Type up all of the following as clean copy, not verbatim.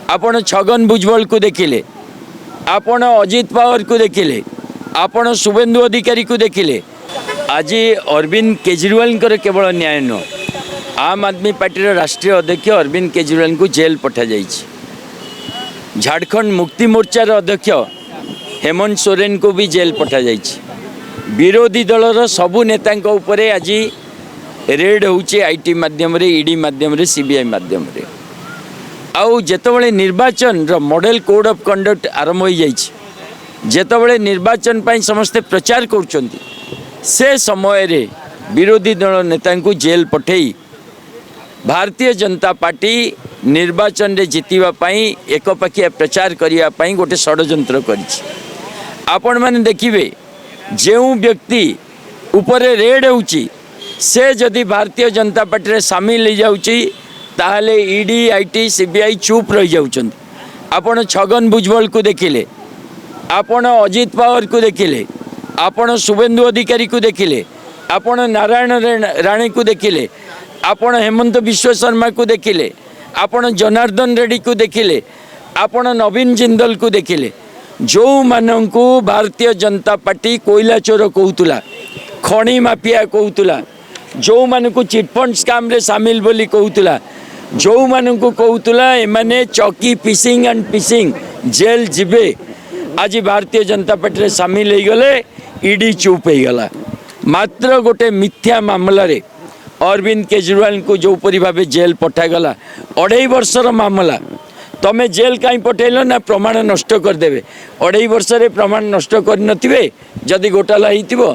आपण छगन भुजबल को देखिले, आपण अजित पवार को देखिले, आपण शुभेंदु अधिकारी को देखिले। आज अरविंद केजरीवाल केवल न्याय न, आम आदमी पार्टी राष्ट्रीय अध्यक्ष अरविंद केजरीवाल को जेल पठा जाइए। झारखंड मुक्ति मोर्चार अध्यक्ष हेमंत सोरेन को भी जेल पठा जाइए। विरोधी दलर सबू नेता उपरे आज रेड होचे आईटी माध्यम रे, ईडी माध्यम रे, सीबीआई माध्यम रे। आउ जेतबळे निर्वाचन रो मॉडल कोड ऑफ कंडक्ट आरंभ हो जाइए, जेतबळे निर्वाचन पाई समस्ते प्रचार करुचंती, से समय रे विरोधी दल नेता को जेल पठेई भारतीय जनता पार्टी निर्वाचन रे जितिबा पाई एकपाखिया प्रचार करिया पाई गोटे षडयंत्र करिछि। आपण माने देखिबे जेउ व्यक्ति उपरे रेड होउची से जदि भारतीय जनता पार्टी रे शामिल हो जाउची ताहले ईडी आईटी सीबीआई चुप रही जाउछन। आपण छगन भुजबल को देखिले, आपण अजित पवार को देखिले, आपण शुभेंदु अधिकारी को देखिले, आपण नारायण राणे को देखिले, आपण हेमंत विश्व शर्मा को देखिले, आपण जनार्दन रेड्डी को देखिले, आपण नवीन जिंदल को देखिले। जो माननकु भारतीय जनता पार्टी कोयला चोर कहूतुला, खणी माफिया कहूतुला, जो मानकु चिटफंड स्काम रे शामिल बोली कहूतुला, जो मानकु कहूतुला एमाने चौकी फिशिंग एंड फिशिंग जेल जिबे, आज भारतीय जनता पार्टी रे शामिल हो गले, ईडी चुप हो गला। मात्र गोटे मिथ्या मामला रे अरविंद केजरीवाल को जो परी भाव जेल पठागला, 2.5 वर्षर मामला, तमें जेल कहीं पठेल ना प्रमाण नष्ट करदेवे। 2.5 वर्ष प्रमाण नष्ट कर नथिबे जदि घोटाला होइतिबो।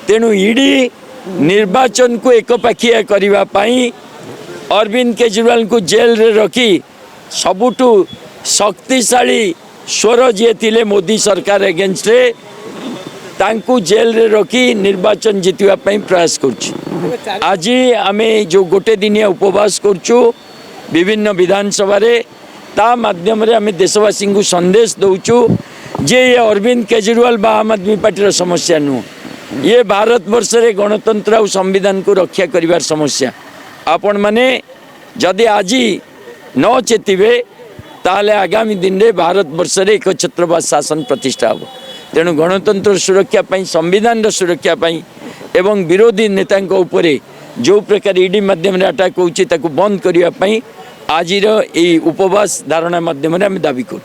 तेणु ईडी निर्वाचन को एकपाखिया करिवा पाई अरविंद केजरीवाल को जेल रे रखी सबुठु शक्तिशाली स्वर जी थिले मोदी सरकार एगेंस्ट रे तांकू जेल रे रखी निर्वाचन जितवा पाई प्रयास करछु। आज आमे जो गोटे दिनिया उपवास करछु विभिन्न विधानसभा रे, ता माध्यम रे आमे देशवासी को संदेश दउछु जे ये अरविंद केजरीवाल बा आम आदमी पार्टी समस्या नु, ये भारत वर्ष रे गणतंत्र और संविधान को रक्षा करिवार समस्या। आपण माने जदि आज न चेतिबे ताहले आगामी दिन रे भारत वर्ष रे एक छत्रवाद शासन प्रतिष्ठा हो। तेणु गणतंत्र सुरक्षा पाई, संविधान सुरक्षा पाई एवं विरोधी नेता उपरे जो प्रकार ईडी माध्यम अटैक होउची ताकू बंद करिया पाई आजिर ए उपवास धारणा माध्यम आम दाबी करूँ।